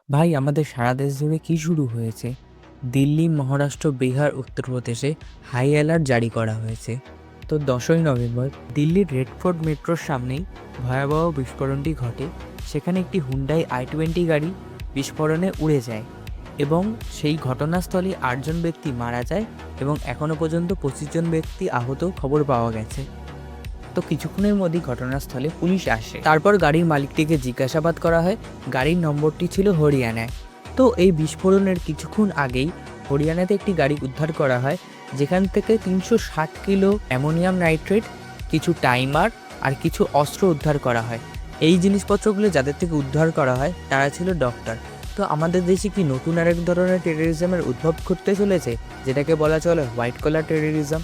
ভাই, আমাদের সারা দেশ জুড়ে কি শুরু হয়েছে? দিল্লি, মহারাষ্ট্র, বিহার, উত্তরপ্রদেশে হাই অ্যালার্ট জারি করা হয়েছে। তো 10ই নভেম্বর দিল্লির রেড ফোর্ট মেট্রোর সামনেই ভয়াবহ বিস্ফোরণটি ঘটে। সেখানে একটি হুন্ডাই i20 গাড়ি বিস্ফোরণে উড়ে যায় এবং সেই ঘটনাস্থলে 8জন ব্যক্তি মারা যায় এবং এখনও পর্যন্ত 25জন ব্যক্তি আহত খবর পাওয়া গেছে। তো কিছুক্ষণের মধ্যেই ঘটনাস্থলে পুলিশ আসে। তারপর গাড়ির মালিকটিকে জিজ্ঞাসাবাদ করা হয়। গাড়ির নম্বরটি ছিল হরিয়ানায়। তো এই বিস্ফোরণের কিছুক্ষণ আগেই হরিয়ানাতে একটি গাড়ি উদ্ধার করা হয়, যেখান থেকে 360 কিলো অ্যামোনিয়াম নাইট্রেট, কিছু টাইমার আর কিছু অস্ত্র উদ্ধার করা হয়। এই জিনিসপত্রগুলো যাদের থেকে উদ্ধার করা হয় তারা ছিল ডক্টর। তো আমাদের দেশে কি নতুন আরেক ধরনের টেররিজমের উদ্ভব করতে চলেছে, যেটাকে বলা চলে হোয়াইট কলার টেররিজম।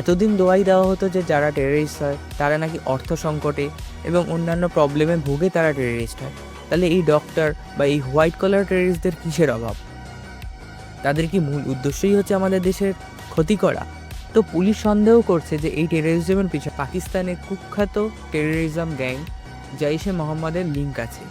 এতদিন দোয়াই দেওয়া হতো যে যারা টেররিস্ট হয় তারা নাকি অর্থ সংকটে এবং অন্যান্য প্রবলেমে ভুগে তারা টেররিস্ট হয়। তাহলে এই ডক্টর বা এই হোয়াইট কলার টেররিস্টদের কিসের অভাব? তাদের কি মূল উদ্দেশ্যই হচ্ছে আমাদের দেশের ক্ষতি করা? তো পুলিশ সন্দেহ করছে যে এই টেররিজমের পিছনে পাকিস্তানের কুখ্যাত টেররিজম গ্যাং জৈশে মোহাম্মদের লিঙ্ক আছে।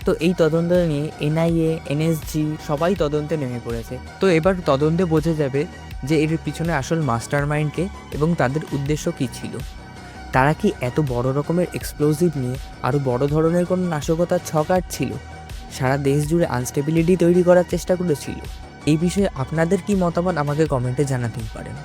তো এই তদন্ত নিয়ে এনআইএ, এনএসজি সবাই তদন্তে নেমে পড়েছে। তো এবার তদন্তে বোঝা যাবে যে এর পিছনে আসল মাস্টার মাইন্ডকে এবং তাদের উদ্দেশ্য কী ছিল। তারা কি এত বড় রকমের এক্সপ্লোসিভ নিয়ে আরও বড় ধরনের কোনো নাশকতার ছক ছিল, সারা দেশ জুড়ে আনস্টেবিলিটি তৈরি করার চেষ্টা করেছিল? এই বিষয়ে আপনাদের কি মতামত আমাকে কমেন্টে জানাতেই পারেন।